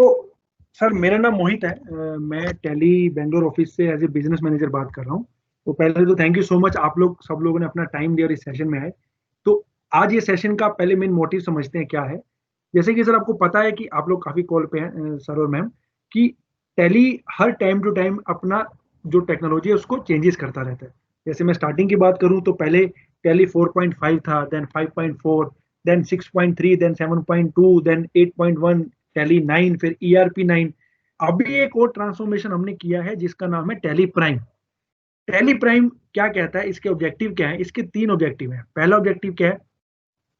तो सर मेरा नाम मोहित है। मैं टेली बेंगलोर ऑफिस से एज ए बिजनेस मैनेजर बात कर रहा हूँ। तो पहले तो थैंक यू सो मच, आप लोग सब लोगों ने अपना टाइम दिया और इस सेशन में आए। तो आज ये सेशन का पहले मेन मोटिव समझते हैं क्या है। जैसे कि सर आपको पता है कि आप लोग काफी कॉल पे हैं सर और मैम, कि टेली हर टाइम टू टाइम अपना जो टेक्नोलॉजी है उसको चेंजेस करता रहता है। जैसे मैं स्टार्टिंग की बात करूं तो पहले टेली 4.5 था, then 5.4, then 6.3, then 7.2, then 8.1, Tally 9, फिर ईआरपी 9। अभी एक और ट्रांसफॉर्मेशन हमने किया है जिसका नाम है टेली प्राइम। टेली प्राइम क्या कहता है, इसके ऑब्जेक्टिव क्या है? इसके तीन ऑब्जेक्टिव है। पहला ऑब्जेक्टिव क्या है?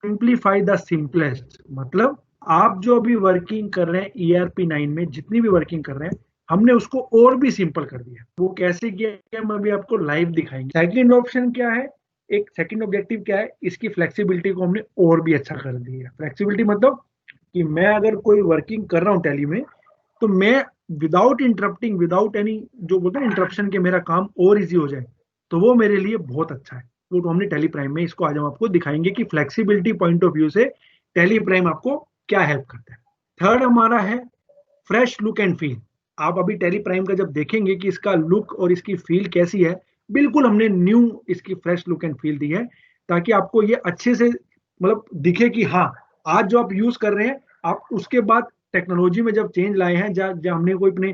Simplify the simplest. मतलब आप जो अभी वर्किंग कर रहे हैं ईआरपी 9 में, जितनी भी वर्किंग कर रहे हैं, हमने उसको और भी सिंपल कर दिया। वो कैसे किया है हम अभी आपको लाइव दिखाएंगे। सेकंड ऑप्शन क्या है, एक सेकंड ऑब्जेक्टिव क्या है, इसकी फ्लेक्सिबिलिटी को हमने और भी अच्छा कर दिया है। फ्लेक्सिबिलिटी मतलब कि मैं अगर कोई वर्किंग कर रहा हूँ टेली में, तो मैं विदाउट इंटरप्टिंग, विदाउट एनी जो बोलते हैं इंटरप्शन के, मेरा काम और इजी हो जाए, तो वो मेरे लिए बहुत अच्छा है। वो तो हमने टेली प्राइम में, इसको आज हम आपको दिखाएंगे कि फ्लेक्सिबिलिटी पॉइंट ऑफ व्यू से टेली प्राइम आपको क्या हेल्प करता है। थर्ड हमारा है फ्रेश लुक एंड फील। आप अभी टेली प्राइम का जब देखेंगे कि इसका लुक और इसकी फील कैसी है, बिल्कुल हमने न्यू इसकी फ्रेश लुक एंड फील दी है, ताकि आपको ये अच्छे से मतलब दिखे कि हाँ, आज जो आप यूज कर रहे हैं, आप उसके बाद टेक्नोलॉजी में जब चेंज लाए हैं, जब हमने कोई अपने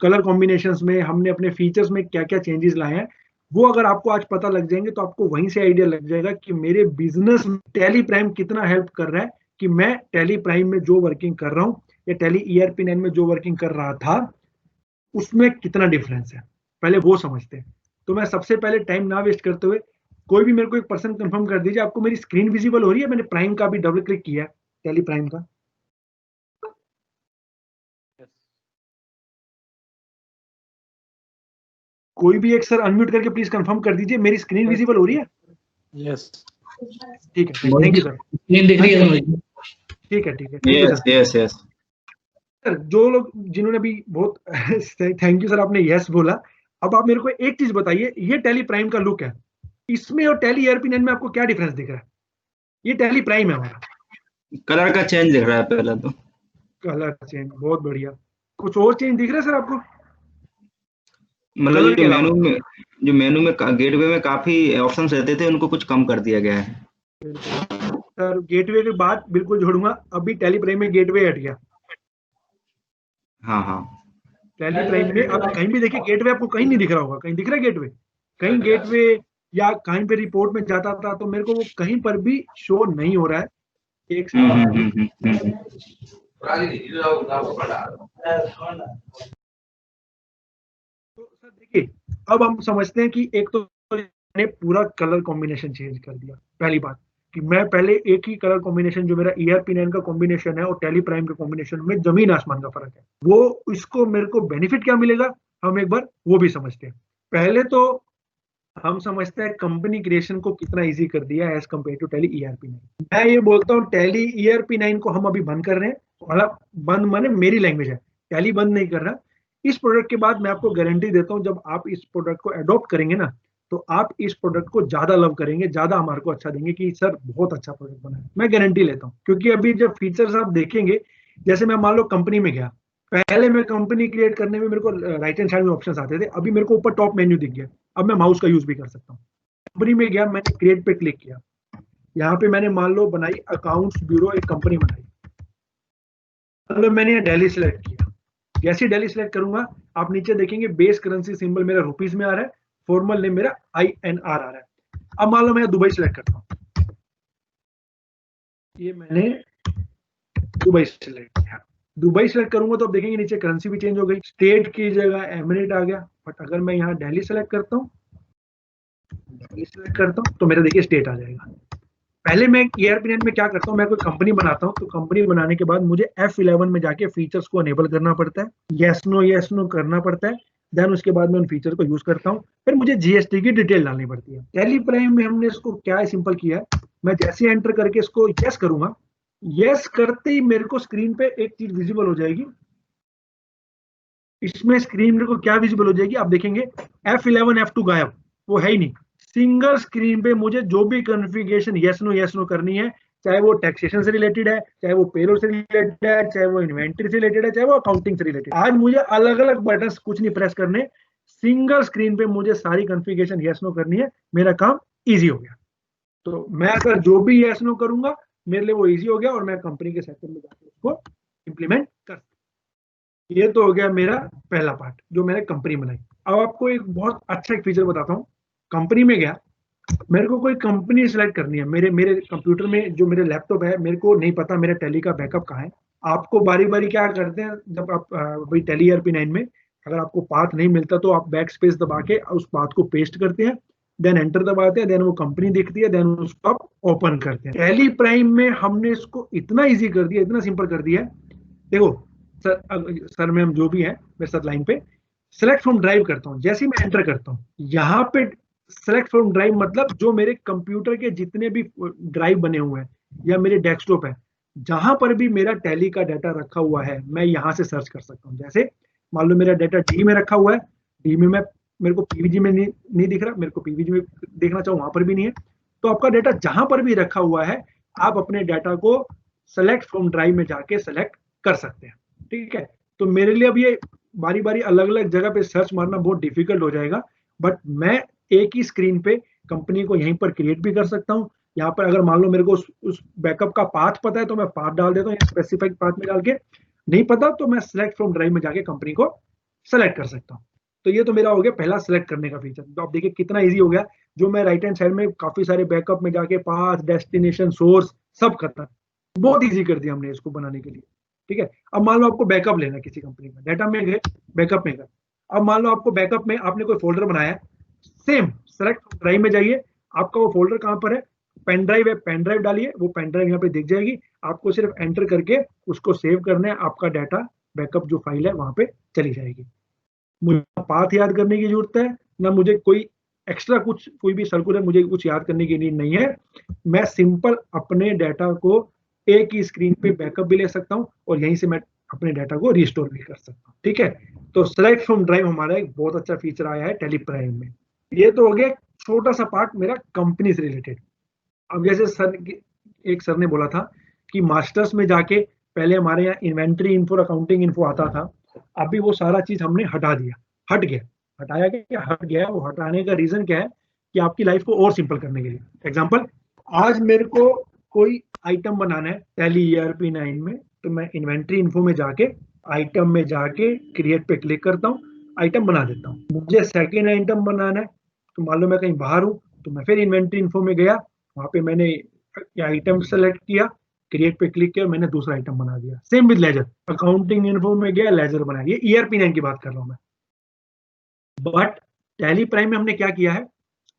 कलर कॉम्बिनेशंस में, हमने अपने फीचर्स में क्या क्या चेंजेस लाए हैं, वो अगर आपको आज पता लग जाएंगे तो आपको वहीं से आइडिया लग जाएगा कि मेरे बिजनेस में टेली प्राइम कितना हेल्प कर रहा है, कि मैं टेली प्राइम में जो वर्किंग कर रहा हूँ या टेली ईआरपी 9 में जो वर्किंग कर रहा था, उसमें कितना डिफरेंस है। पहले वो समझते हैं। तो मैं सबसे पहले टाइम ना वेस्ट करते हुए, कोई भी मेरे को एक पर्सन कंफर्म कर दीजिए, आपको मेरी स्क्रीन विजिबल हो रही है? मैंने प्राइम का भी डबल क्लिक किया है, टेली प्राइम का। कोई भी एक सर अनम्यूट करके प्लीज कंफर्म कर दीजिए, मेरी स्क्रीन विजिबल हो रही है? यस, ठीक है, थैंक यू सर। स्क्रीन दिख रही है मुझे। ठीक है, thank you sir. Yes yes. Sir जो लोग जिन्होंने अभी बहुत थैंक यू सर, आपने यस बोला। अब आप मेरे को एक चीज बताइए, ये टेली प्राइम का लुक है, इसमें और टेली ईआरपी 9 में आपको क्या डिफरेंस दिख रहा है? ये टेली प्राइम है हमारा। कलर का चेंज दिख रहा है पहले तो। कलर चेंज, बहुत बढ़िया। कुछ और चेंज दिख रहा है सर आपको? मतलब कलर के अलावा जो मेनू में गेटवे में काफी ऑप्शंस रहते थे, उनको कुछ कम कर दिया गया है। सर गेटवे की बात बिल्कुल जोड़ूंगा, अभी टेली प्राइम में गेटवे हट गया। हाँ हाँ। टेली प्राइम में आप कहीं भी देखिए गेटवे आपको कहीं नहीं दिख रहा होगा। कहीं दिख रहा है गेटवे? कहीं गेटवे या कहीं पे रिपोर्ट में जाता था तो मेरे को वो कहीं पर भी शो नहीं हो रहा है। एक सेकंड। तो सर देखिए, अब हम समझते हैं कि एक तो मैंने पूरा कलर कॉम्बिनेशन चेंज कर दिया। पहली बात कि मैं पहले एक ही कलर कॉम्बिनेशन, जो मेरा ईआरपी 9 का कॉम्बिनेशन है और टेली प्राइम के कॉम्बिनेशन में जमीन आसमान का फर्क है। वो इसको मेरे को बेनिफिट क्या मिलेगा, हम एक बार वो भी समझते हैं। पहले तो हम समझते हैं कंपनी क्रिएशन को कितना इजी कर दिया as compared to Tally ERP 9। मैं ये बोलता हूँ टेली ईआरपी 9 को हम अभी बंद कर रहे हैं। मतलब बंद माने मेरी लैंग्वेज है, टेली बंद नहीं कर रहा। इस प्रोडक्ट के बाद मैं आपको गारंटी देता हूँ, जब आप इस प्रोडक्ट को अडॉप्ट करेंगे ना, तो आप इस प्रोडक्ट को ज्यादा लव करेंगे, ज्यादा हमारे को अच्छा देंगे कि सर बहुत अच्छा प्रोडक्ट बना है। मैं गारंटी लेता हूँ, क्योंकि अभी जब फीचर्स आप देखेंगे, जैसे मैं मान लो कंपनी में गया, पहले मैं कंपनी क्रिएट करने में मेरे को राइट हैंड साइड में ऑप्शंस आते थे, अभी मेरे को ऊपर टॉप मेन्यू दिख गया। अब मैं माउस का यूज भी कर सकता हूँ। कंपनी में गया, मैंने क्रिएट पे क्लिक किया, यहाँ पे मैंने मान लो बनाई अकाउंट्स ब्यूरो, एक कंपनी बनाई। मतलब मैंने दिल्ली सेलेक्ट किया। जैसे दिल्ली सेलेक्ट करूंगा, आप नीचे देखेंगे बेस करेंसी सिंबल मेरा रुपीज में आ रहा है, फॉर्मल नेम मेरा INR आ रहा है। अब मान लो मैं दुबई सेलेक्ट करता हूँ, ये मैंने दुबई सेलेक्ट किया। दुबई सेलेक्ट करूंगा तो अब देखेंगे नीचे करेंसी भी चेंज हो गई, स्टेट की जगह एमिरेट आ गया। बट अगर मैं यहाँ दिल्ली सेलेक्ट करता हूँ, तो मेरा देखिए स्टेट आ जाएगा। पहले मैं ईआरपी 9 में क्या करता हूँ, मैं कोई कंपनी बनाता हूँ, तो कंपनी बनाने के बाद मुझे F11 में जाके फीचर्स को अनेबल करना पड़ता है, यस नो करना पड़ता है। देन उसके बाद मैं उन फीचर को यूज करता हूँ, फिर मुझे जीएसटी की डिटेल डालनी पड़ती है। टेली प्राइम में हमने इसको क्या है सिंपल किया है, मैं जैसे एंटर करके इसको यस करूंगा, यस करते ही मेरे को स्क्रीन पे एक चीज विजिबल हो जाएगी। इसमें स्क्रीन मेरे को क्या विजिबल हो जाएगी, आप देखेंगे F11 F2 गायब, वो है ही नहीं। सिंगल स्क्रीन पे मुझे जो भी कॉन्फ़िगरेशन यस नो करनी है, चाहे वो टैक्सेशन से रिलेटेड है, चाहे वो पेरोल से रिलेटेड है, चाहे वो इन्वेंट्री से रिलेटेड है, चाहे वो अकाउंटिंग से रिलेटेड। आज मुझे अलग अलग बटन कुछ नहीं प्रेस करने, सिंगल स्क्रीन पे मुझे सारी कॉन्फ़िगरेशन यस नो करनी है, मेरा काम इजी हो गया। तो मैं अगर जो भी यस नो करूंगा मेरे लिए वो इजी हो गया और मैं कंपनी के सेक्टर में जाकर उसको इंप्लीमेंट कर। ये तो हो गया मेरा पहला पार्ट जो मैंने कंपनी बनाई। अब आपको एक बहुत अच्छा एक फीचर बताता हूँ। कंपनी में गया, मेरे को कोई कंपनी सिलेक्ट करनी है, मेरे मेरे कंप्यूटर में जो मेरे लैपटॉप है, मेरे को नहीं पता मेरा टैली का बैकअप कहाँ है। आपको बारी बारी क्या करते हैं, जब आप वही टैली ERP9 में अगर आपको पाथ नहीं मिलता तो आप बैक स्पेस दबा के उस पाथ को पेस्ट करते हैं, देन एंटर दबाते हैं, देन वो कंपनी दिखती है, देन उसको आप ओपन करते हैं। टैली प्राइम में हमने इसको इतना ईजी कर दिया, इतना सिंपल कर दिया। देखो सर मैम जो भी है, मैं सर लाइन पे सेलेक्ट फ्रॉम ड्राइव करता हूँ, जैसे ही मैं एंटर करता हूँ यहाँ पे सेलेक्ट फ्रॉम ड्राइव मतलब जो मेरे कंप्यूटर के जितने भी ड्राइव बने हुए हैं या मेरे डेस्कटॉप है, जहां पर भी मेरा टैली का डाटा रखा हुआ है मैं यहाँ से सर्च कर सकता हूँ। जैसे मान लो मेरा डाटा डी में रखा हुआ है, डी में मैं मेरे को पीवीजी में नहीं दिख रहा, मेरे को पीवीजी में देखना चाहूँ वहां पर भी नहीं है, तो आपका डाटा जहां पर भी रखा हुआ है आप अपने डाटा को सेलेक्ट फ्रॉम ड्राइव में जाके सेलेक्ट कर सकते हैं। ठीक है, तो मेरे लिए अब ये बारी बारी अलग अलग जगह पे सर्च मारना बहुत डिफिकल्ट हो जाएगा, बट मैं एक ही स्क्रीन पे कंपनी को यहीं पर क्रिएट भी कर सकता हूँ। यहाँ पर अगर मान लो मेरे को उस बैकअप का पाथ पता है तो मैं पाथ डाल देता हूँ, स्पेसिफिक पाथ में डाल के, नहीं पता तो मैं सेलेक्ट फ्रॉम ड्राइव में जाके कंपनी को सेलेक्ट कर सकता हूँ। तो ये तो मेरा हो गया पहला सेलेक्ट करने का फीचर। तो आप देखिए कितना ईजी हो गया, जो मैं राइट हैंड साइड में काफी सारे बैकअप में जाके पाथ, डेस्टिनेशन, सोर्स सब करता, बहुत ईजी कर दिया हमने इसको बनाने के लिए। ठीक है, अब मान लो आपको बैकअप लेना किसी कंपनी का, डाटा में गए, बैकअप में गए। अब मान लो आपको बैकअप में आपने कोई फोल्डर बनाया है, सेम सेलेक्ट ड्राइव में जाइए, आपका वो फोल्डर कहां पर है, पेन ड्राइव है, पेन ड्राइव डालिए, वो पेन ड्राइव यहाँ पे दिख जाएगी, आपको सिर्फ एंटर करके उसको सेव करना है, आपका डाटा बैकअप जो फाइल है वहां पे चली जाएगी। मुझे पाथ याद करने की जरूरत है ना, मुझे कोई एक्स्ट्रा कुछ कोई भी सर्कुलर मुझे कुछ याद करने की नीड नहीं है। मैं सिंपल अपने डाटा को एक ही स्क्रीन पे बैकअप भी ले सकता हूँ और यहीं से मैं अपने डाटा को रिस्टोर भी कर सकता हूँ। ठीक है, तो सेलेक्ट फ्रॉम ड्राइव हमारा एक बहुत अच्छा फीचर आया है टैली प्राइम में। ये तो हो गया छोटा सा पार्ट मेरा कंपनी से रिलेटेड। अब जैसे एक सर ने बोला था कि मास्टर्स में जाके पहले हमारे यहाँ इन्वेंट्री इन्फो, अकाउंटिंग इन्फो आता था, अभी वो सारा चीज हमने हटा दिया, हट गया, हटाया क्या, हट गया। वो हटाने का रीजन क्या है कि आपकी लाइफ को और सिंपल करने के लिए। एग्जांपल, आज मेरे को कोई आइटम बनाना है टैली ERP9 में, तो मैं इन्वेंट्री इन्फो में जाके आइटम में जाके क्रिएट पे क्लिक करता हूँ, आइटम बना देता हूँ। मुझे सेकेंड आइटम बनाना है तो मान लो मैं कहीं बाहर हूँ तो मैं फिर इन्वेंट्री इन्फो में गया, वहां पे मैंने आइटम सेलेक्ट किया, क्रिएट पे क्लिक किया, मैंने दूसरा आइटम बना दिया। Same with ledger, accounting info में गया, लेजर बनाया। ये ERP9 की बात कर रहा हूँ मैं। बट टैली प्राइम में हमने क्या किया है,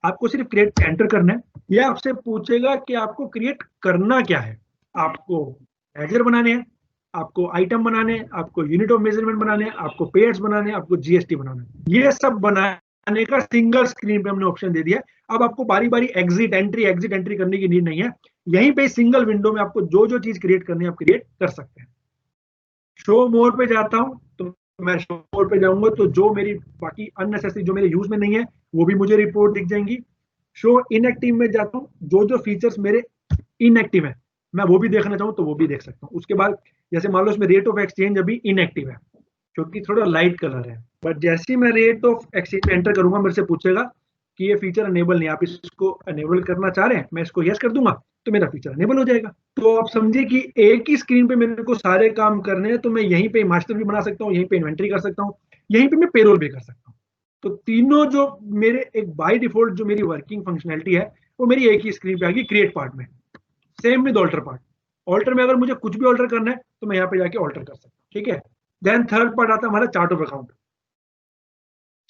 आपको सिर्फ क्रिएट पे एंटर करना है, ये आपसे पूछेगा कि आपको क्रिएट करना क्या है। आपको लेजर बनाने हैं, आपको आइटम बनाने हैं, आपको यूनिट ऑफ मेजरमेंट बनाने हैं, आपको पेयर्स बनाने हैं, आपको GST बनाना है। ये सब बनाने का सिंगल स्क्रीन पे हमने ऑप्शन दे दिया। अब आपको बारी बारी एग्जिट एंट्री करने की नीड नहीं है, यहीं पे सिंगल विंडो में आपको जो जो चीज क्रिएट करनी है आप क्रिएट कर सकते हैं। शो मोर पे जाता हूँ तो मैं शो मोर पे जाऊंगा तो जो मेरी बाकी अननेसेसरी जो मेरे यूज में नहीं है वो भी मुझे रिपोर्ट दिख जाएंगी। शो इनएक्टिव में जाता हूँ, जो जो फीचर्स मेरे इनएक्टिव है मैं वो भी देखना चाहूँ तो वो भी देख सकता हूँ। उसके बाद जैसे मान लो इसमें रेट ऑफ एक्सचेंज अभी इनएक्टिव है क्योंकि थोड़ा लाइट कलर है, बट जैसे ही मैं रेट ऑफ एक्सचेंज एंटर करूंगा मेरे से पूछेगा कि ये फीचर अनेबल नहीं, आप इसको अनेबल करना चाह रहे हैं, मैं इसको यस कर दूंगा तो मेरा फीचर अनेबल हो जाएगा। तो आप समझिए कि एक ही स्क्रीन पे मेरे को सारे काम करने हैं, तो मैं यहीं पे मास्टर भी बना सकता हूँ, यहीं पे इन्वेंट्री कर सकता हूँ, यहीं पे मैं पेरोल भी कर सकता हूँ। तो तीनों जो मेरे एक बाय डिफॉल्ट जो मेरी वर्किंग फंक्शनैलिटी है वो मेरी एक ही स्क्रीन पे आ गई क्रिएट पार्ट में। Same with alter part, alter में अगर मुझे कुछ भी ऑल्टर करना है तो मैं यहाँ पे जाके ऑल्टर कर सकता हूँ। ठीक है, देन थर्ड पार्ट आता है हमारा chart of account.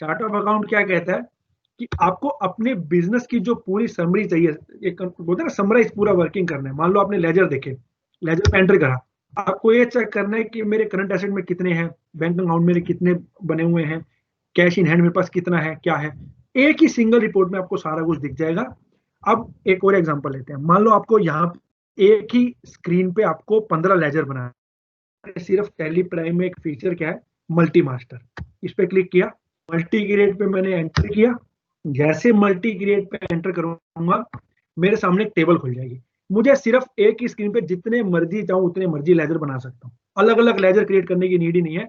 Chart of account क्या कहता है कि आपको अपने बिजनेस की जो पूरी समरी चाहिए, एक बोलते हैं ना समराइज पूरा वर्किंग करना है। मान लो आपने लेजर देखे, लेजर पे एंटर करा, आपको ये चेक करना है कि मेरे करंट एसेट में कितने हैं, बैंक अकाउंट में कितने बने हुए हैं, कैश इन हैंड मेरे पास कितना है, क्या है। एक ही सिंगल रिपोर्ट में आपको सारा कुछ दिख जाएगा। अब एक और एग्जांपल लेते हैं, मान लो आपको यहाँ एक ही स्क्रीन पे आपको 15 लेजर बनाना है। सिर्फ टैली प्राइम में एक फीचर क्या है, मल्टी मास्टर, इस पे क्लिक किया, मल्टी क्रिएट पे मैंने एंटर किया, जैसे मल्टी क्रिएट पे एंटर करूंगा मेरे सामने एक टेबल खुल जाएगी। मुझे सिर्फ एक ही स्क्रीन पे जितने मर्जी चाहूँ उतने मर्जी लेजर बना सकता हूँ। अलग अलग लेजर क्रिएट करने की नीड ही नहीं है।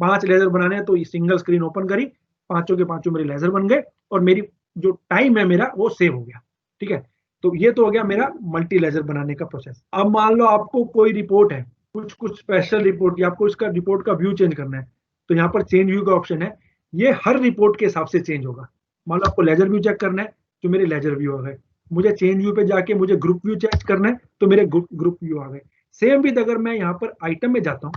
5 लेजर बनाने हैं तो सिंगल स्क्रीन ओपन करी, पांचों के पांचों मेरे लेजर बन गए और मेरी जो टाइम है मेरा वो सेव हो गया। ठीक है, तो ये तो हो गया मेरा मल्टी लेजर बनाने का प्रोसेस। अब मान लो आपको कोई रिपोर्ट है, कुछ स्पेशल रिपोर्ट, या आपको इसका रिपोर्ट का व्यू चेंज करना है, तो यहाँ पर चेंज व्यू का ऑप्शन है। ये हर रिपोर्ट के हिसाब से चेंज होगा। मान लो आपको लेजर व्यू चेक करना है तो मेरे लेजर व्यू आ गए, मुझे चेंज व्यू पे जाके मुझे ग्रुप व्यू चेक करना है तो मेरे ग्रुप व्यू आ गए। सेम विद अगर मैं यहाँ पर आइटम में जाता हूँ,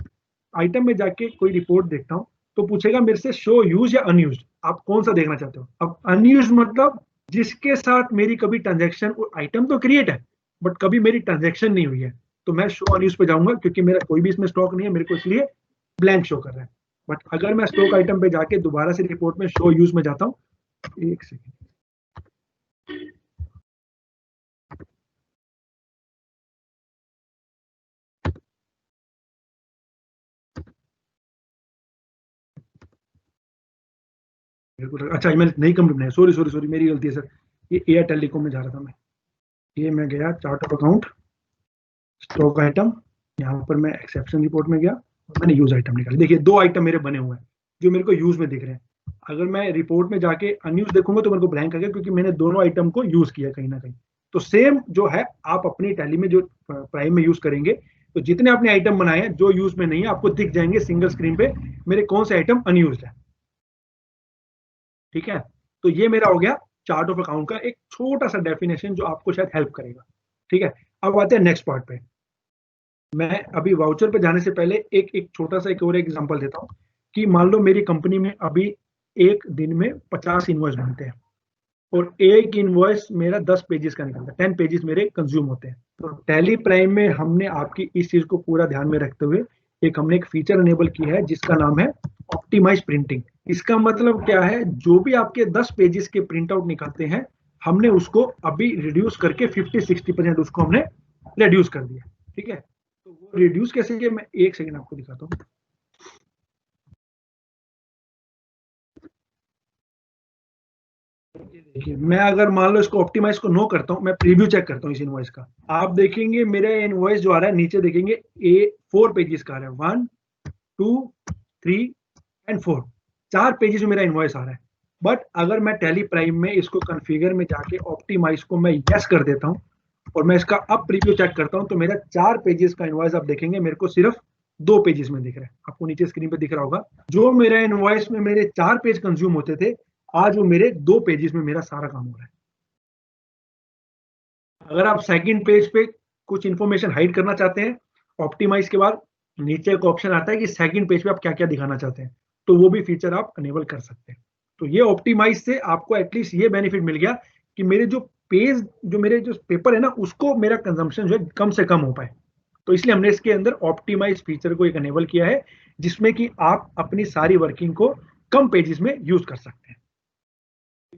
आइटम में जाके कोई रिपोर्ट देखता हूँ तो पूछेगा मेरे से शो यूज या अनयूज, आप कौन सा देखना चाहते हो। अब अनयूज मतलब जिसके साथ मेरी कभी ट्रांजेक्शन, आइटम तो क्रिएट है बट कभी मेरी ट्रांजेक्शन नहीं हुई है, तो मैं शो अनयूज पे जाऊंगा क्योंकि मेरा कोई भी इसमें स्टॉक नहीं है, मेरे को इसलिए ब्लैंक शो कर रहा है। बट अगर मैं स्टॉक आइटम पे जाके दोबारा से रिपोर्ट में शो यूज में जाता हूँ, एक सेकेंड, अच्छा मैं नहीं कंप्लीट बनाया, सॉरी सॉरी सॉरी, मेरी गलती है सर। ये एयर टेलीकॉम में जा रहा था मैं, ये मैं गया chart of account, stock item, यहाँ पर मैं एक्सेप्शन रिपोर्ट में गया और मैंने यूज आइटम निकाले। देखिए 2 आइटम मेरे बने हुए हैं जो मेरे को यूज में दिख रहे हैं। अगर मैं रिपोर्ट में जाके अनयूज देखूंगा तो मेरे को ब्लैंक आ गया क्योंकि मैंने दोनों आइटम को यूज किया कहीं ना कहीं। तो सेम जो है आप अपनी टैली में जो प्राइम में यूज करेंगे, तो जितने आपने आइटम बनाए हैं जो यूज में नहीं है आपको दिख जाएंगे सिंगल स्क्रीन पे मेरे कौन से आइटम अनयूज है। ठीक है, तो ये मेरा हो गया चार्ट ऑफ अकाउंट का एक छोटा सा डेफिनेशन जो आपको शायद हेल्प करेगा। ठीक है, अब आते हैं नेक्स्ट पार्ट पे। मैं अभी वाउचर पे जाने से पहले एक एक छोटा सा एक और एग्जांपल देता हूँ कि मान लो मेरी कंपनी में अभी एक दिन में 50 इनवॉइस बनते हैं और एक इनवॉइस मेरा 10 पेजेस का निकलता है, 10 पेजेस मेरे कंज्यूम होते हैं। तो टैली प्राइम में हमने आपकी इस चीज को पूरा ध्यान में रखते हुए हमने एक फीचर अनेबल की है जिसका नाम है ऑप्टिमाइज प्रिंटिंग। इसका मतलब क्या है, जो भी आपके 10 पेजेस के प्रिंट आउट निकलते हैं हमने उसको अभी रिड्यूस करके 50-60% उसको हमने रिड्यूस कर दिया। ठीक है, तो वो रिड्यूस कैसे किया मैं एक सेकंड आपको दिखाता हूँ। देखिए मैं अगर मान लो इसको ऑप्टिमाइज को नो करता हूँ, मैं प्रीव्यू चेक करता हूँ इस इनवॉइस का, आप देखेंगे मेरा इनवॉइस जो आ रहा है नीचे देखेंगे A4 पेजेस का आ रहा है, 1 2 3 एंड 4, 4 पेजेस में मेरा इनवॉइस आ रहा है। बट अगर मैं टैली प्राइम में इसको कॉन्फ़िगर में जाके ऑप्टिमाइज को मैं यस कर देता हूँ और मैं इसका अब प्रीव्यू चेक करता हूँ तो मेरा 4 पेजेस का इनवॉइस आप देखेंगे मेरे को सिर्फ 2 पेजेस में दिख रहा है। आपको नीचे स्क्रीन पे दिख रहा होगा, जो मेरा इनवॉइस में मेरे 4 पेज कंज्यूम होते थे आज वो मेरे 2 पेजेस में मेरा सारा काम हो रहा है। अगर आप सेकंड पेज पे कुछ इंफॉर्मेशन हाइड करना चाहते हैं, ऑप्टिमाइज के बाद नीचे एक ऑप्शन आता है कि सेकंड पेज पे आप क्या क्या दिखाना चाहते हैं, तो वो भी फीचर आप अनेबल कर सकते हैं। तो ये ऑप्टिमाइज से आपको एटलीस्ट ये बेनिफिट मिल गया कि मेरे जो पेज, जो मेरे जो पेपर है ना, उसको मेरा कंजम्पशन जो है कम से कम हो पाए। तो इसलिए हमने इसके अंदर ऑप्टिमाइज फीचर को एक अनेबल किया है जिसमें कि आप अपनी सारी वर्किंग को कम पेजेस में यूज कर सकते हैं।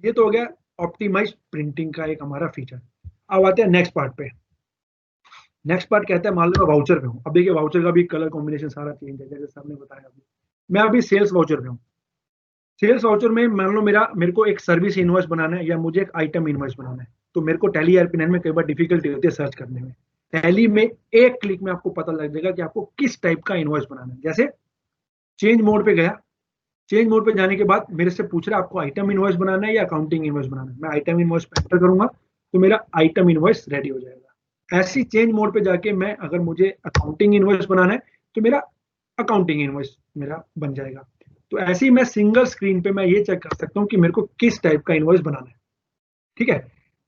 ये तो हो गया ऑप्टिमाइज प्रिंटिंग का एक हमारा फीचर। अब आते हैं नेक्स्ट पार्ट पे। नेक्स्ट पार्ट कहता है मान लो मैं वाउचर पे हूँ। अब देखिए वाउचर का भी कलर कॉम्बिनेशन सारा चेंज है जैसे सर ने बताया। अभी मैं अभी सेल्स वाउचर पे हूँ। सेल्स वाउचर में मान लो मेरे को एक सर्विस इनवॉइस बनाना है या मुझे एक आइटम इनवॉइस बनाना है, तो मेरे को टैली ERP9 में कई बार डिफिकल्टी होती है सर्च करने में। टैली में एक क्लिक में आपको पता लग जाएगा कि आपको किस टाइप का इनवॉइस बनाना है। जैसे चेंज मोड पे गया, चेंज मोड पे जाने के बाद मेरे से पूछ रहा है आपको आइटम इनवॉइस बनाना है या अकाउंटिंग इनवॉइस बनाना है। मैं आइटम इनवॉइस पे एंटर करूंगा तो मेरा आइटम इनवॉइस रेडी हो जाएगा। ऐसी चेंज मोड पे जाके मैं अगर मुझे अकाउंटिंग इनवॉइस बनाना है तो मेरा अकाउंटिंग इनवॉइस मेरा बन जाएगा। तो ऐसे ही मैं सिंगल स्क्रीन पे मैं ये चेक कर सकता हूँ कि मेरे को किस टाइप का इनवॉइस बनाना है। ठीक है,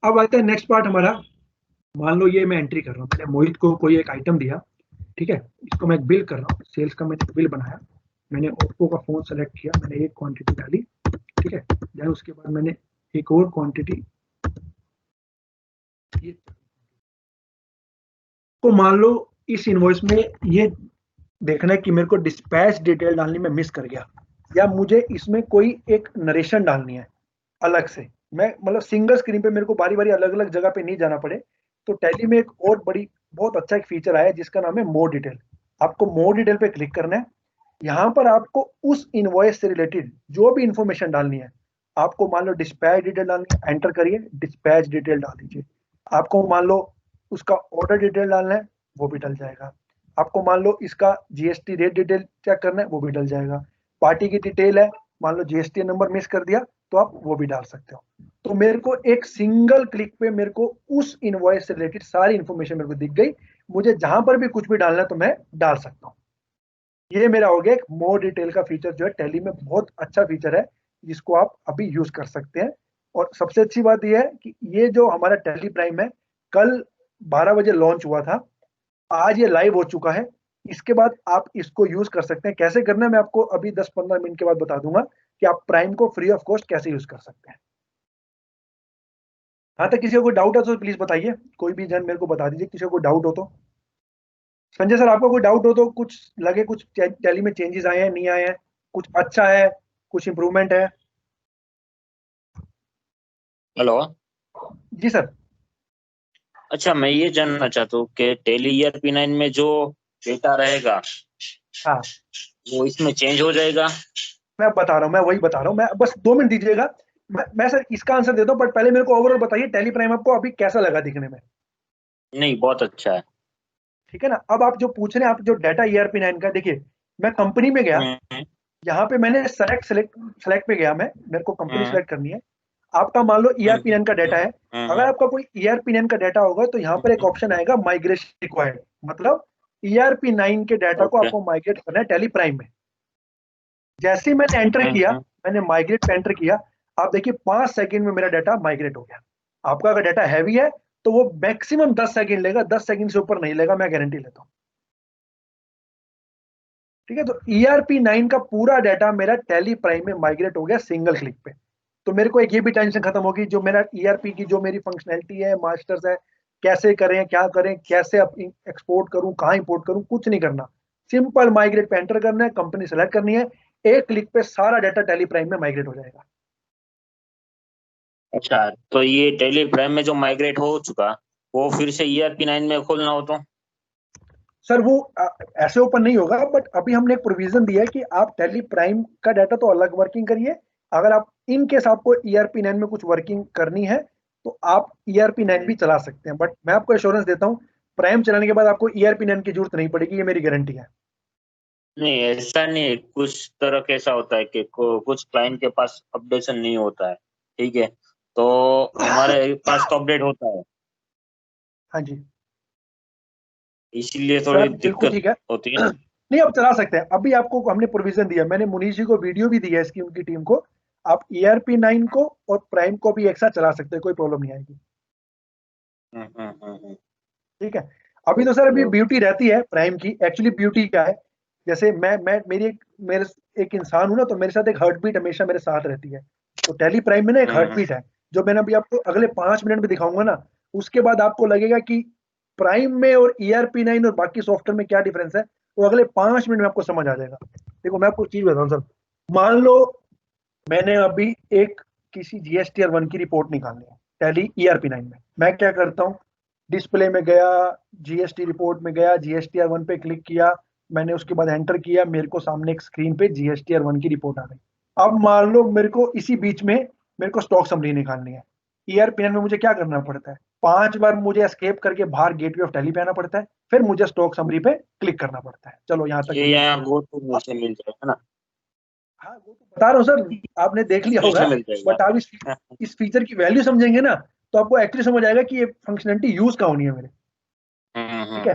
अब आता है नेक्स्ट पार्ट हमारा। मान लो ये मैं एंट्री कर रहा हूँ, मैंने मोहित को कोई एक आइटम दिया। ठीक है, इसको मैं एक बिल कर रहा हूँ, सेल्स का मैंने बिल बनाया, मैंने ओप्पो का फोन सेलेक्ट किया, मैंने एक क्वांटिटी डाली। ठीक है, देन उसके बाद मैंने एक और क्वांटिटी, को मान लो इस इनवॉइस में ये देखना है कि मेरे को डिस्पैच डिटेल डालनी में मिस कर गया या मुझे इसमें कोई एक नरेशन डालनी है अलग से। मैं मतलब सिंगल स्क्रीन पे मेरे को बारी बारी अलग अलग जगह पे नहीं जाना पड़े, तो टैली में एक और बड़ी बहुत अच्छा एक फीचर आया है जिसका नाम है मोर डिटेल। आपको मोर डिटेल पे क्लिक करना है। यहाँ पर आपको उस इनवॉइस से रिलेटेड जो भी इंफॉर्मेशन डालनी है, आपको मान लो डिस्पैच डिटेल डालनी है, एंटर करिए, डिस्पैच डिटेल डाल दीजिए। आपको मान लो उसका ऑर्डर डिटेल डालना है वो भी डल जाएगा। आपको मान लो इसका जीएसटी रेट डिटेल चेक करना है वो भी डल जाएगा। पार्टी की डिटेल है, मान लो जीएसटी नंबर मिस कर दिया तो आप वो भी डाल सकते हो। तो मेरे को एक सिंगल क्लिक पे मेरे को उस इनवॉइस से रिलेटेड सारी इंफॉर्मेशन मेरे को दिख गई। मुझे जहां पर भी कुछ भी डालना है तो मैं डाल सकता हूँ। ये मेरा हो गया एक मोर डिटेल का फीचर जो है टैली में बहुत अच्छा फीचर है, जिसको आप अभी यूज कर सकते हैं। और सबसे अच्छी बात यह है कि ये जो हमारा टैली प्राइम है कल 12 बजे लॉन्च हुआ था, आज ये लाइव हो चुका है। इसके बाद आप इसको यूज कर सकते हैं। कैसे करना है मैं आपको अभी 10-15 मिनट के बाद बता दूंगा कि आप प्राइम को फ्री ऑफ कॉस्ट कैसे यूज कर सकते हैं। हाँ, तक किसी को कोई डाउट है तो प्लीज बताइए, कोई भी जन मेरे को बता दीजिए किसी को कोई डाउट हो तो। संजय सर, आपको कोई डाउट हो तो, कुछ लगे कुछ टैली में चेंजेस आए हैं नहीं आए हैं, कुछ अच्छा है कुछ इंप्रूवमेंट है? हेलो। जी सर। अच्छा, मैं ये जानना चाहता हूँ कि टैली ERP9 में जो डेटा रहेगा हाँ, वो इसमें चेंज हो जाएगा? मैं बता रहा हूँ, मैं वही बता रहा हूँ, मैं बस 2 मिनट दीजिएगा। मैं सर इसका आंसर देता हूँ, बट पहले मेरे को ओवरऑल बताइए टैली प्राइम आपको अभी कैसा लगा दिखने में? नहीं, बहुत अच्छा है। ठीक है ना। अब आप जो पूछ रहे हैं, आप जो डाटा ERP9 का, देखिए मैं कंपनी में गया, हम्म, यहाँ पे मैंने सेलेक्ट पे गया, मैं मेरे को कंपनी हम्म, सेलेक्ट करनी है। आपका मान लो ERP9 का डाटा है। अगर हम्म, आपका कोई ERP9 का डाटा होगा तो यहाँ पर एक ऑप्शन आएगा माइग्रेशन रिक्वायर्ड, मतलब ERP9 के डाटा को ओके। आपको माइग्रेट करना है टैली प्राइम में। जैसे ही मैंने एंटर किया, मैंने माइग्रेट पे एंटर किया, आप देखिए 5 सेकंड में मेरा डाटा माइग्रेट हो गया। आपका अगर डाटा हैवी है तो वो मैक्सिमम 10 सेकंड लेगा, 10 सेकंड से ऊपर नहीं लेगा, मैं गारंटी लेता हूँ। ठीक है, तो ERP9 का पूरा डाटा मेरा टैली प्राइम में माइग्रेट हो गया सिंगल क्लिक पे। तो मेरे को एक ये भी टेंशन खत्म होगी, जो मेरा ERP की जो मेरी फंक्शनैलिटी है, मास्टर्स है, कैसे करें क्या करें, कैसे एक्सपोर्ट करूं, कहाँ इंपोर्ट करूं, कुछ नहीं करना। सिंपल माइग्रेट पे एंटर करना है, कंपनी सेलेक्ट करनी है, एक क्लिक पे सारा डाटा टैली प्राइम में माइग्रेट हो जाएगा। अच्छा, तो ये टैली प्राइम में जो माइग्रेट हो चुका वो फिर से ERP9 में खोलना हो तो? सर वो ऐसे ओपन नहीं होगा, बट अभी हमने एक प्रोविजन दिया है कि आप टैली प्राइम का डाटा तो अलग वर्किंग करिए। अगर आप इन केस आपको ERP9 में कुछ वर्किंग करनी है तो आप ERP9 भी चला सकते हैं, बट मैं आपको एश्योरेंस देता हूँ प्राइम चलाने के बाद आपको ERP9 की जरूरत नहीं पड़ेगी, ये मेरी गारंटी है। नहीं, ऐसा नहीं है। कुछ तरह कैसा होता है कि कुछ क्लाइंट के पास अपडेशन नहीं होता है, ठीक है, तो हमारे पास तो अपडेट होता है, हाँ जी इसीलिए थोड़ी सर, बिल्कुल दिक्कत ठीक है। होती है। नहीं, आप चला सकते हैं। अभी आपको हमने प्रोविजन दिया, मैंने मुनीष जी को वीडियो भी दी है इसकी, उनकी टीम को। आप ERP9 को और प्राइम को भी एक साथ चला सकते हैं, कोई प्रॉब्लम नहीं आएगी। हम्म, हम्म, हम्म, ठीक है। अभी तो सर अभी ब्यूटी रहती है प्राइम की। एक्चुअली ब्यूटी क्या है, जैसे मैं मेरे एक इंसान हूं ना, तो मेरे साथ एक हार्ट बीट हमेशा मेरे साथ रहती है। तो टैली प्राइम में ना एक हार्ट बीट है, जो मैंने अभी आपको अगले 5 मिनट में दिखाऊंगा ना, उसके बाद आपको लगेगा कि प्राइम में और ERP9 और बाकी सॉफ्टवेयर में क्या डिफरेंस है, वो अगले 5 मिनट में आपको समझ आ जाएगा। देखो मैं आपको चीज बताऊं सर, मान लो मैंने अभी एक किसी GSTR1 की रिपोर्ट निकालनी है टैली ERP9 में, मैं क्या करता हूँ, डिस्प्ले में गया, GST रिपोर्ट में गया, GSTR1 पे क्लिक किया, मैंने उसके बाद एंटर किया, मेरे को सामने एक स्क्रीन पे GSTR1 की रिपोर्ट आ गई। अब मान लो मेरे को इसी बीच में मेरे को स्टॉक समरी निकालनी है। ERP9 में मुझे क्या करना पड़ता है, 5 बार मुझे एस्केप करके बाहर गेटवे ऑफ टैली पे आना पड़ता है, फिर मुझे स्टॉक समरी पे क्लिक करना पड़ता है। चलो यहाँ तक ये क्लियर। यहाँ गो टू से मिल जाएगा ना? हाँ, वो तो बता रहा हूँ सर, आपने देख लिया फिर होगा, से मिल जाएगा। बट आप इस फीचर की वैल्यू समझेंगे ना, तो आपको एक्चुअली समझ आएगा कि ये फंक्शनलिटी यूज कहाँ होनी है मेरे। ठीक है।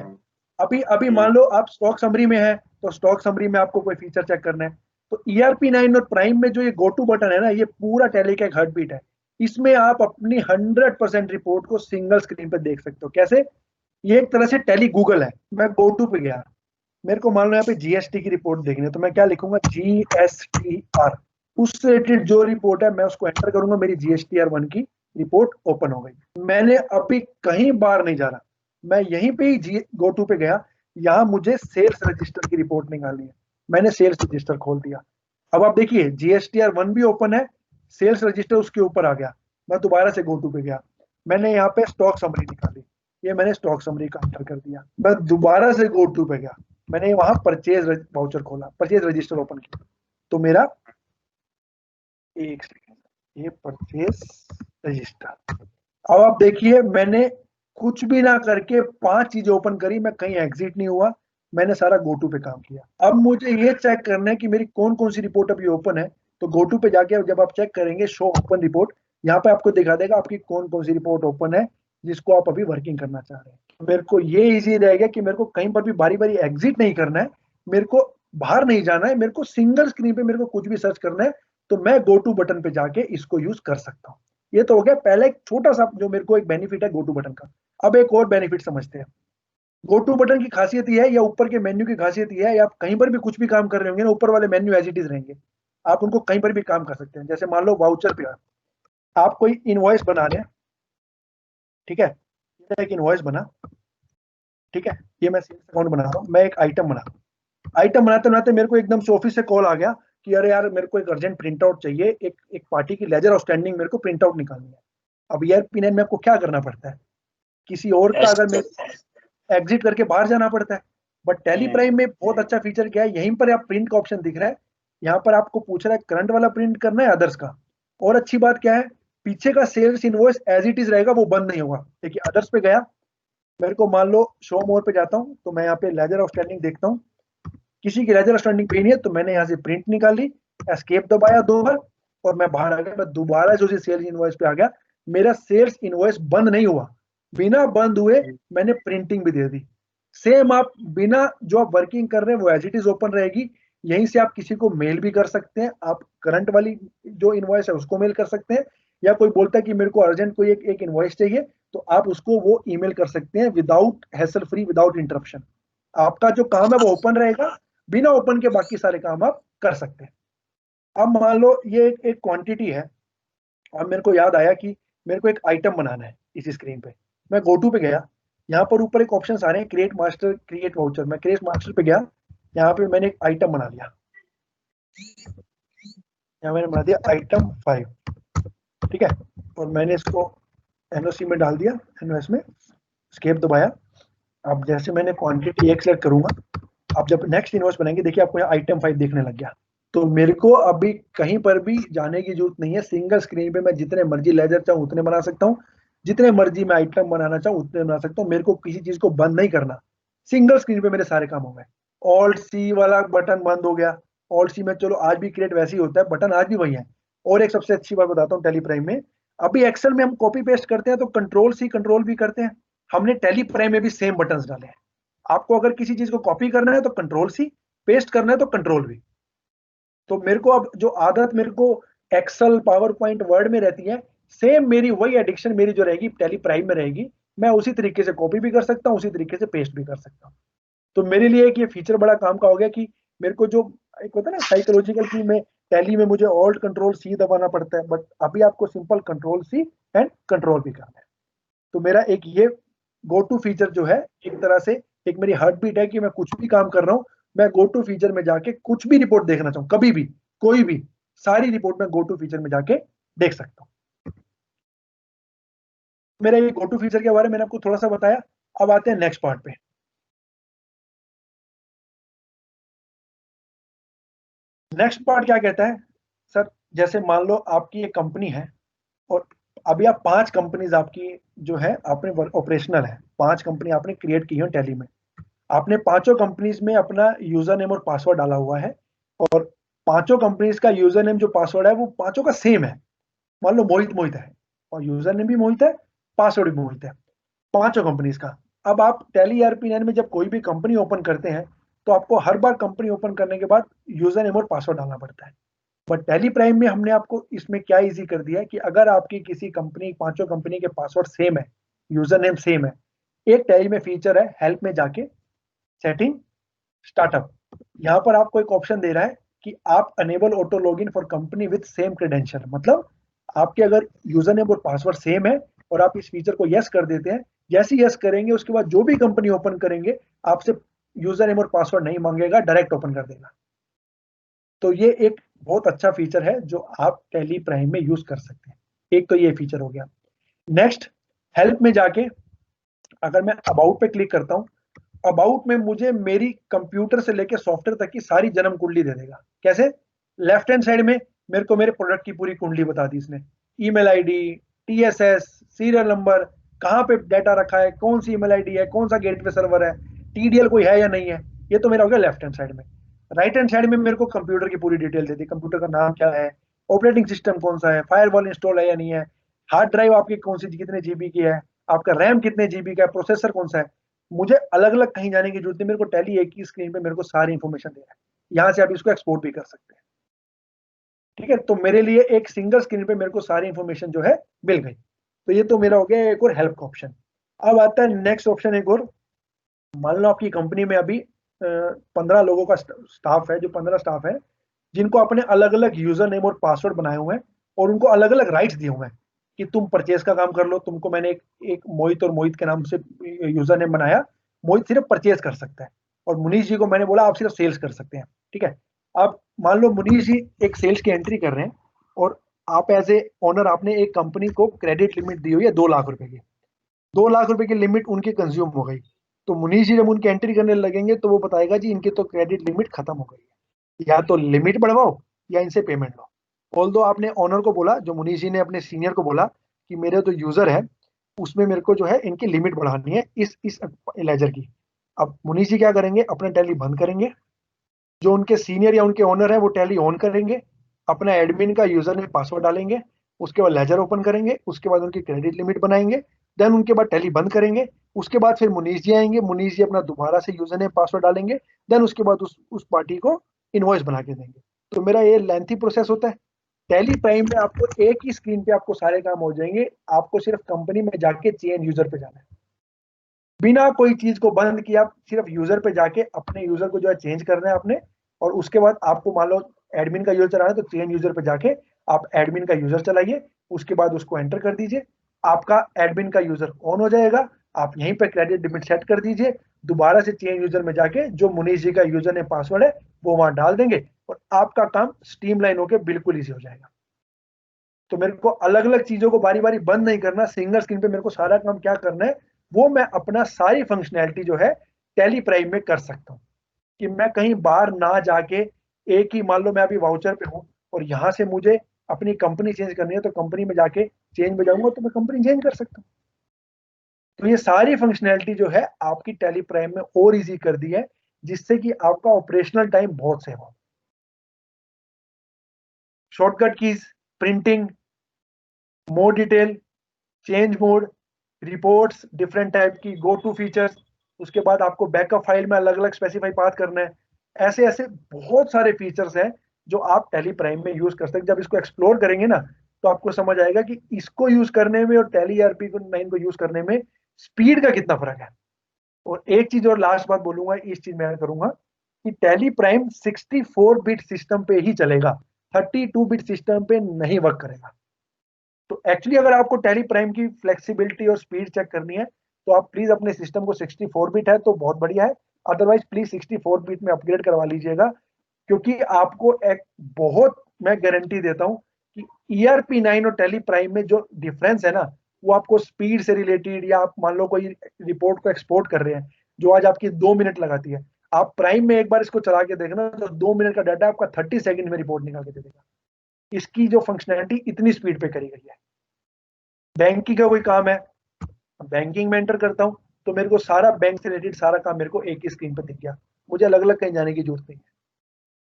अभी अभी मान लो आप स्टॉक समरी में है, तो स्टॉक समरी में आपको कोई फीचर चेक करना है, तो ERP9 और प्राइम में जो ये गो टू बटन है ना, ये पूरा टैली का एक हार्ट बीट है। इसमें आप अपनी 100% रिपोर्ट को सिंगल स्क्रीन पर देख सकते हो। कैसे? ये एक तरह से टैली गूगल है। मैं गो टू पे गया, मेरे को मान लो यहाँ पे GST की रिपोर्ट देखनी है, तो मैं क्या लिखूंगा, GSTR, उससे रिलेटेड जो रिपोर्ट है मैं उसको एंटर करूंगा, मेरी GSTR1 की रिपोर्ट ओपन हो गई। मैंने अभी कहीं बाहर नहीं जा रहा, मैं यहीं पे ही गो टू पे गया, यहाँ मुझे सेल्स रजिस्टर की रिपोर्ट निकालनी है, मैंने सेल्स रजिस्टर खोल दिया। अब आप देखिए GSTR1 भी ओपन है, सेल्स रजिस्टर उसके ऊपर आ गया। मैं दोबारा से गो टू पे गया, मैंने यहाँ पे स्टॉक समरी निकाली, ये मैंने स्टॉक समरी का एंटर कर दिया। मैं दोबारा से गो टू पे गया, मैंने वहां परचेज वाउचर खोला, परचेज रजिस्टर ओपन किया, तो मेरा एक सेकेंड, ये परचेज रजिस्टर। अब आप देखिए मैंने कुछ भी ना करके 5 चीजें ओपन करी, मैं कहीं एग्जिट नहीं हुआ, मैंने सारा गोटू पे काम किया। अब मुझे ये चेक करना है कि मेरी कौन कौन सी रिपोर्ट अभी ओपन है। तो गोटू पे जाके जब आप चेक करेंगे शो ओपन रिपोर्ट, यहाँ पे आपको दिखा देगा आपकी कौन कौन सी रिपोर्ट ओपन है जिसको आप अभी वर्किंग करना चाह रहे हैं। मेरे को ये इजी रहेगा कि मेरे को कहीं पर भी बारी बारी एग्जिट नहीं करना है, मेरे को बाहर नहीं जाना है, मेरे को सिंगल स्क्रीन पे मेरे को कुछ भी सर्च करना है, तो मैं गोटू बटन पे जाके इसको यूज कर सकता हूँ। ये तो हो गया पहले एक छोटा सा जो मेरे को एक बेनिफिट है गोटू बटन का। अब एक और बेनिफिट समझते हैं। गोटू बटन की खासियत यह है, या ऊपर के मेन्यू की खासियत यह है, या आप कहीं पर भी कुछ भी काम कर रहे होंगे ना, ऊपर वाले मेन्यू एज इट इज रहेंगे, आप उनको कहीं पर भी काम कर सकते हैं। जैसे मान लो वाउचर पे आप कोई इनवॉइस बना रहे हैं, ठीक है, एक इनवॉइस बना, ठीक है, ये मैं सेल्स अकाउंट बना रहा हूँ, मैं एक आइटम बना, आइटम बनाते बनाते मेरे को एकदम से ऑफिस से कॉल आ गया कि अरे यार मेरे को एक अर्जेंट प्रिंट आउट चाहिए, एक पार्टी की लेजर आउटस्टैंडिंग मेरे को प्रिंट आउट निकालनी है। अब यार पिन में आपको क्या करना पड़ता है, किसी और का अगर मैं एग्जिट करके बाहर जाना पड़ता है। बट टैली प्राइम में बहुत अच्छा फीचर क्या है, यहीं पर आप प्रिंट का ऑप्शन दिख रहा है, यहाँ पर आपको पूछ रहा है करंट वाला प्रिंट करना है अदर्स का। और अच्छी बात क्या है, पीछे का sales invoice as it is रहेगा, वो बंद नहीं होगा। देखिए अदर्स पे गया, मेरे को मान लो शो मोर पे जाता हूँ, तो मैं यहाँ पे लेजर आउटस्टैंडिंग देखता हूँ, किसी की लेजर आउटस्टैंडिंग पे नहीं है, तो मैंने यहाँ से प्रिंट निकाली, एस्केप दबाया 2 बार और मैं बाहर आ गया, मैं दोबारा जो सेल्स इनवॉइस पे आ गया। मेरा सेल्स इनवॉइस बंद नहीं हुआ, बिना बंद हुए मैंने प्रिंटिंग भी दे दी। सेम आप बिना जो आप वर्किंग कर रहे हैं वो एज इट इज ओपन रहेगी। यहीं से आप किसी को मेल भी कर सकते हैं, आप करंट वाली जो इनवॉइस है उसको मेल कर सकते हैं, या कोई बोलता है कि मेरे को अर्जेंट कोई एक इनवॉइस चाहिए, तो आप उसको वो ईमेल कर सकते हैं without hassle free, without interruption. आपका जो काम है वो ओपन रहेगा, बिना ओपन के बाकी सारे काम आप कर सकते हैं। अब मान लो ये एक क्वांटिटी है, अब मेरे को याद आया कि मेरे को एक आइटम बनाना है इस स्क्रीन पे, मैं गोटू पे गया, यहाँ पर ऊपर एक ऑप्शन आ रहे हैं क्रिएट मास्टर, क्रिएट वाउचर, मैं क्रिएट मास्टर पे गया, यहाँ पे मैंने एक आइटम बना लिया, यहाँ मैंने बना दिया आइटम 5, ठीक है, और मैंने इसको एनओसी में डाल दिया, एनओएस में स्केप दबाया। अब जैसे मैंने क्वांटिटी एक सेलेक्ट करूंगा, अब जब नेक्स्ट इनवॉइस बनाएंगे देखिए आपको यहाँ आइटम 5 देखने लग गया। तो मेरे को अभी कहीं पर भी जाने की जरूरत नहीं है, सिंगल स्क्रीन पे मैं जितने मर्जी लेजर चाहूँ उतने बना सकता हूँ, जितने मर्जी मैं आइटम बनाना चाहूँ उतने बना सकता हूँ, मेरे को किसी चीज को बंद नहीं करना, सिंगल स्क्रीन पे मेरे सारे काम हो गए। ऑल्ट सी वाला बटन बंद हो गया, ऑल्ट सी में चलो आज भी क्रिएट वैसे ही होता है, बटन आज भी वही है। और एक सबसे अच्छी बात बताता हूँ टैली प्राइम में, अभी एक्सेल में हम कॉपी पेस्ट करते हैं तो कंट्रोल सी कंट्रोल भी करते हैं, हमने टैली प्राइम में भी सेम बटन डाले हैं। आपको अगर किसी चीज को कॉपी करना है तो कंट्रोल सी, पेस्ट करना है तो कंट्रोल भी। तो मेरे को अब जो आदत मेरे को एक्सेल, पावर पॉइंट, वर्ड में रहती है, सेम मेरी वही एडिक्शन मेरी जो रहेगी टैली प्राइम में रहेगी, मैं उसी तरीके से कॉपी भी कर सकता हूँ, उसी तरीके से पेस्ट भी कर सकता हूँ। तो मेरे लिए एक ये फीचर बड़ा काम का हो गया कि मेरे को जो एक होता है ना साइकोलॉजिकल की में टैली में मुझे ऑल्ट कंट्रोल सी दबाना पड़ता है, बट अभी आपको simple control C and control भी करना है। तो मेरा एक ये गो टू फीचर जो है, एक तरह से एक मेरी हार्ट बीट है कि मैं कुछ भी काम कर रहा हूँ, मैं गो टू फीचर में जाके कुछ भी रिपोर्ट देखना चाहूँ, कभी भी कोई भी सारी रिपोर्ट में गो टू फीचर में जाके देख सकता हूँ। मेरा ये गो टू फीचर के बारे में मैंने आपको थोड़ा सा बताया। अब आते हैं नेक्स्ट पार्ट पे। नेक्स्ट पार्ट क्या कहता है सर, जैसे मान लो आपकी एक कंपनी है और अभी आप 5 कंपनीज आपकी जो है आपने ऑपरेशनल है, 5 कंपनी आपने क्रिएट की है टैली में, आपने पांचों कंपनीज में अपना यूजर नेम और पासवर्ड डाला हुआ है, और पांचों कंपनीज का यूजर नेम जो पासवर्ड है वो पांचों का सेम है। मान लो मोहित मोहित है और यूजर नेम भी मोहित है, पासवर्ड भी मोहित है, पांचों कंपनीज का। अब आप टैली ERP9 में जब कोई भी कंपनी ओपन करते हैं तो आपको हर बार कंपनी ओपन करने के बाद यूजर नेम और पासवर्ड डालना पड़ता है। बट टैली प्राइम में हमने आपको इसमें क्या इजी कर दिया है कि अगर आपकी किसी कंपनी, पांचों कंपनी के पासवर्ड सेम है, यूजर नेम सेम है, एक टैली में फीचर है हेल्प में जाके सेटिंग स्टार्टअप, यहाँ पर आपको एक ऑप्शन दे रहा है कि आप enable auto login for company with same credential, मतलब आपके अगर यूजर नेम और पासवर्ड सेम है और आप इस फीचर को यस कर देते हैं, जैसे यस करेंगे उसके बाद जो भी कंपनी ओपन करेंगे आपसे यूजर नेम और पासवर्ड नहीं मांगेगा, डायरेक्ट ओपन कर देगा। तो ये एक बहुत अच्छा फीचर है जो आप टैली प्राइम में यूज कर सकते हैं। एक तो ये फीचर हो गया। नेक्स्ट, हेल्प में जाके अगर मैं अबाउट पे क्लिक करता हूं, अबाउट में मुझे मेरी कंप्यूटर से लेकर सॉफ्टवेयर तक की सारी जन्म कुंडली दे देगा। कैसे? लेफ्ट हैंड साइड में मेरे को मेरे प्रोडक्ट की पूरी कुंडली बता दी इसने, email ID, TSS, serial number, कहाँ पे डाटा रखा है, कौन सी ईमेल आईडी है, कौन सा गेटवे सर्वर है, टीडीएल कोई है या नहीं है। ये तो मेरा हो गया लेफ्ट हैंड साइड में। राइट हैंड साइड में मेरे को कंप्यूटर की पूरी डिटेल दे दी, कंप्यूटर का नाम क्या है, ऑपरेटिंग सिस्टम कौन सा है, फायरवॉल इंस्टॉल है या नहीं है, हार्ड ड्राइव आपकी कौन सी कितने जीबी की है, आपका रैम कितने जीबी का है, प्रोसेसर कौन सा है। मुझे अलग अलग कहीं जाने की जरूरत नहीं, मेरे को टैली एक ही स्क्रीन पे मेरे को सारी इंफॉर्मेशन दे रहा है। यहाँ से आप इसको एक्सपोर्ट भी कर सकते हैं। ठीक है, तो मेरे लिए एक सिंगल स्क्रीन पे मेरे को सारी इंफॉर्मेशन जो है मिल गई। तो ये तो मेरा हो गया एक और हेल्प का ऑप्शन। अब आता है नेक्स्ट ऑप्शन एक और। मान लो आपकी कंपनी में अभी 15 लोगों का स्टाफ है, जो 15 स्टाफ है जिनको अपने अलग अलग यूजर नेम और पासवर्ड बनाए हुए हैं और उनको अलग अलग राइट्स दिए हुए हैं कि तुम परचेज का काम कर लो। तुमको मैंने एक मोहित और मोहित के नाम से यूजर नेम बनाया, मोहित सिर्फ परचेज कर सकता है और मुनीष जी को मैंने बोला आप सिर्फ सेल्स कर सकते हैं। ठीक है, अब मान लो मुनीष जी एक सेल्स की एंट्री कर रहे हैं और आप एज ए ओनर आपने एक कंपनी को क्रेडिट लिमिट दी हुई है 2 लाख रुपए की। 2 लाख रुपए की लिमिट उनकी कंज्यूम हो गई, तो मुनीष जी जब उनकी एंट्री करने लगेंगे तो वो बताएगा जी इनकी तो क्रेडिट लिमिट खत्म हो गई है, या तो लिमिट बढ़वाओ या इनसे पेमेंट लो। ऑल दो आपने ऑनर को बोला, जो मुनीष जी ने अपने सीनियर को बोला कि मेरे तो यूजर है उसमें मेरे को जो है इनकी लिमिट बढ़ानी है इस लेजर की। अब मुनीष जी क्या करेंगे, अपना टैली बंद करेंगे, जो उनके सीनियर या उनके ओनर है वो टैली ऑन करेंगे, अपना एडमिन का यूजर नेम पासवर्ड डालेंगे, उसके बाद लेजर ओपन करेंगे, उसके बाद उनकी क्रेडिट लिमिट बनाएंगे, देन उनके बाद टैली बंद करेंगे। उसके बाद फिर मुनीष जी आएंगे, मुनीष जी अपना दोबारा से यूजर नेम पासवर्ड डालेंगे, देन उसके बाद उस पार्टी को इनवॉइस बना के देंगे। तो मेरा ये लेंथी प्रोसेस होता है। टैली प्राइम में आपको एक ही स्क्रीन पे आपको सारे काम हो जाएंगे, आपको सिर्फ कंपनी में जाके चेंज यूजर पे जाना है, बिना कोई चीज को बंद किया, सिर्फ यूजर पे जाके अपने यूजर को जो है चेंज करना है आपने। और उसके बाद आपको मान लो एडमिन का यूजर चलाना है तो चेंज यूजर पे जाके आप एडमिन का यूजर चलाइए, उसके बाद उसको एंटर कर दीजिए, आपका एडमिन का यूजर ऑन हो जाएगा। आप यहीं पे क्रेडिट लिमिट सेट कर दीजिए, दोबारा से चेंज यूजर में जाके जो मुनीष जी का यूजर ने पासवर्ड है वो वहां डाल देंगे और आपका काम स्ट्रीमलाइन होकर बिल्कुल ईजी हो जाएगा। तो मेरे को अलग अलग चीजों को बारी बारी बंद नहीं करना, सिंगल स्क्रीन पे मेरे को सारा काम क्या करना है वो मैं अपना सारी फंक्शनैलिटी जो है टैली प्राइम में कर सकता हूँ, कि मैं कहीं बाहर ना जाके एक ही, मान लो मैं अभी वाउचर पे हूँ और यहाँ से मुझे अपनी कंपनी चेंज करनी है तो कंपनी में जाके चेंज में जाऊंगा तो मैं कंपनी चेंज कर सकता हूँ। तो ये सारी फंक्शनैलिटी जो है आपकी टैली प्राइम में और इजी कर दी है, जिससे कि आपका ऑपरेशनल टाइम बहुत सेव हो। Shortcut keys, printing, more detail, change mode, reports different type की, गो टू फीचर्स, उसके बाद आपको बैकअप फाइल में अलग अलग स्पेसिफाई पाथ करना है। ऐसे ऐसे बहुत सारे फीचर्स हैं जो आप टैली प्राइम में यूज कर सकते हैं। जब इसको एक्सप्लोर करेंगे ना तो आपको समझ आएगा कि इसको यूज करने में और टैली ईआरपी 9 को यूज करने में स्पीड का कितना फर्क है। और एक चीज और लास्ट बात बोलूंगा, इस चीज में ऐड करूंगा कि टैली प्राइम 64 बिट सिस्टम पे ही चलेगा, 32 बिट सिस्टम पे नहीं वर्क करेगा। तो एक्चुअली अगर आपको टैली प्राइम की फ्लेक्सिबिलिटी और स्पीड चेक करनी है तो आप प्लीज अपने सिस्टम को 64 बिट है तो बहुत बढ़िया है, अदरवाइज प्लीज 64 बिट में अपग्रेड करवा लीजिएगा। क्योंकि आपको एक बहुत, मैं गारंटी देता हूं कि ईआरपी 9 और टैली प्राइम में जो डिफरेंस है ना वो आपको स्पीड से रिलेटेड, या आप मान लो कोई रिपोर्ट को एक्सपोर्ट कर रहे हैं जो आज आपकी 2 मिनट लगाती है, आप प्राइम में एक बार इसको चला के देखना तो 2 मिनट का डाटा आपका 30 सेकंड में रिपोर्ट निकाल के दे देगा। इसकी जो फंक्शनैलिटी इतनी स्पीड पे करी गई है। बैंकिंग का कोई काम है, बैंकिंग में एंटर करता हूं तो मेरे को सारा बैंक से रिलेटेड सारा काम मेरे को एक ही स्क्रीन पर दिख गया, मुझे अलग अलग कहीं जाने की जरूरत नहीं है।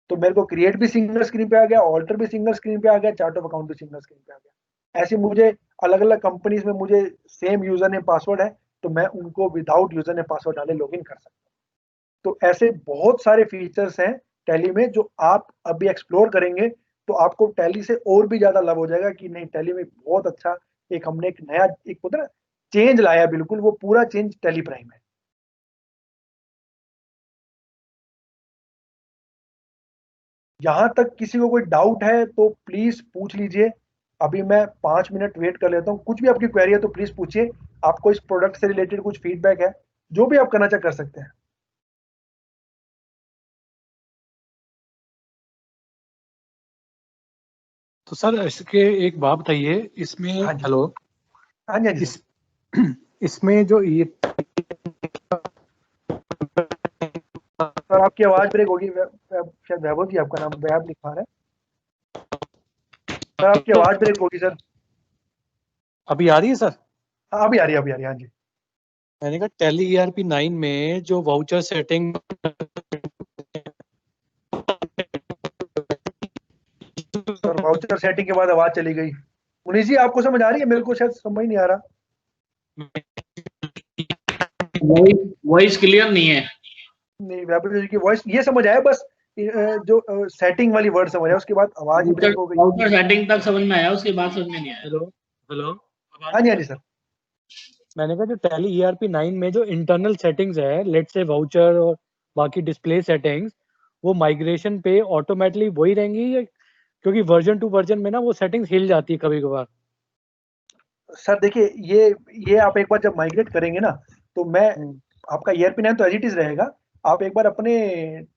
तो मेरे को क्रिएट भी सिंगल स्क्रीन पे आ गया, ऑल्टर भी सिंगल स्क्रीन पे आ गया, चार्ट ऑफ अकाउंट भी सिंगल स्क्रीन पे आ गया। ऐसे मुझे अलग अलग कंपनीज में मुझे सेम यूजर नेम पासवर्ड है तो मैं उनको विदाउट यूजर नेम पासवर्ड डाले लॉगिन कर सकता हूँ। तो ऐसे बहुत सारे फीचर्स हैं टैली में जो आप अभी एक्सप्लोर करेंगे तो आपको टैली से और भी ज्यादा लव हो जाएगा कि नहीं टैली में बहुत अच्छा एक हमने एक नया एक होता है ना चेंज लाया, बिल्कुल वो पूरा चेंज टैली प्राइम है। यहां तक किसी को कोई डाउट है तो प्लीज पूछ लीजिए, अभी मैं 5 मिनट वेट कर लेता हूँ। कुछ भी आपकी क्वेरी है तो प्लीज पूछिए, आपको इस प्रोडक्ट से रिलेटेड कुछ फीडबैक है, जो भी आप करना चाह कर सकते हैं। तो सर इसके एक बात बताइए इसमें। हाँ जी, हेलो। हाँ जी, हाँ जी इस इसमें जो ये सर आपकी आवाज ब्रेक होगी, शायद वैभव जी आपका नाम वैभ लिखा है सर, आपकी आवाज ब्रेक होगी सर। अभी आ रही है सर? हाँ अभी आ रही है हाँ जी। मैंने कहा टैली ERP 9 में जो voucher setting sir voucher setting के बाद आवाज चली गई। मुनीष जी आपको समझ आ रही है? मेरे को शायद समझ नहीं आ रहा। वॉइस क्लियर नहीं है। नहीं व्यापारी जी की वॉइस ये समझ आया, बस जो सेटिंग वाली वर्ड समझ आया, उसके बाद आवाज ही ब्रेक हो गई। राउटर सेटिंग तक समझ में आया, उसके बाद समझ में नहीं आया। हेलो हेलो हाँ जी सर। मैंने कहा जो टैली ERP 9 में जो इंटरनल सेटिंग्स है, लेट्स से वाउचर और बाकी डिस्प्ले सेटिंग्स, वो माइग्रेशन पे ऑटोमेटिकली वही रहेंगी, या क्योंकि वर्जन टू वर्जन में ना वो सेटिंग्स हिल जाती है कभी कभार। सर देखिए ये आप एक बार जब माइग्रेट करेंगे ना, तो मैं आपका ERP 9 तो एज इट इज रहेगा। आप एक बार अपने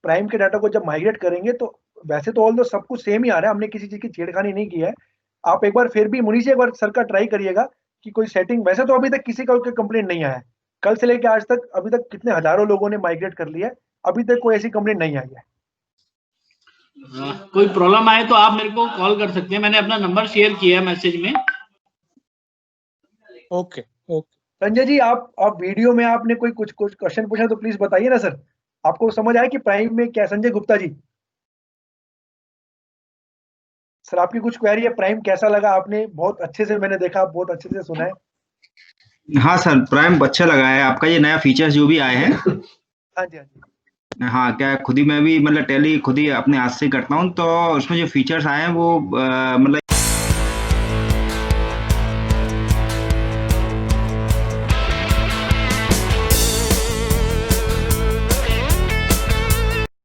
प्राइम के डाटा को जब माइग्रेट करेंगे तो वैसे तो ऑल दो सब कुछ सेम ही आ रहा है, हमने किसी चीज की छेड़खानी नहीं की है। आप एक बार फिर भी मुनीष जी एक बार सर का ट्राई करिएगा कि कोई सेटिंग, वैसे तो अभी तक किसी का कंप्लेंट नहीं आया है, कल से लेकर आज तक अभी तक कितने हजारों लोगों ने माइग्रेट कर लिया है, अभी तक कोई ऐसी कंप्लेंट नहीं आई है। कोई प्रॉब्लम आए तो आप मेरे को कॉल कर सकते हैं, मैंने अपना नंबर शेयर किया है मैसेज में। Okay okay. संजय जी आप वीडियो में आपने कोई कुछ क्वेश्चन पूछा तो प्लीज बताइए ना सर। आपको समझ आया कि प्राइम में क्या? संजय गुप्ता जी सर आपकी कुछ क्वेरी है, प्राइम कैसा लगा? आपने बहुत अच्छे से, मैंने देखा आप बहुत अच्छे से सुना है। हाँ सर, प्राइम अच्छा लगा है आपका ये नया फीचर्स जो भी आए हैं। हाँ जी हाँ जी। हाँ, क्या खुद ही मैं भी मतलब टैली खुद ही अपने हाथ से करता हूँ, तो उसमें जो फीचर्स आए हैं वो मतलब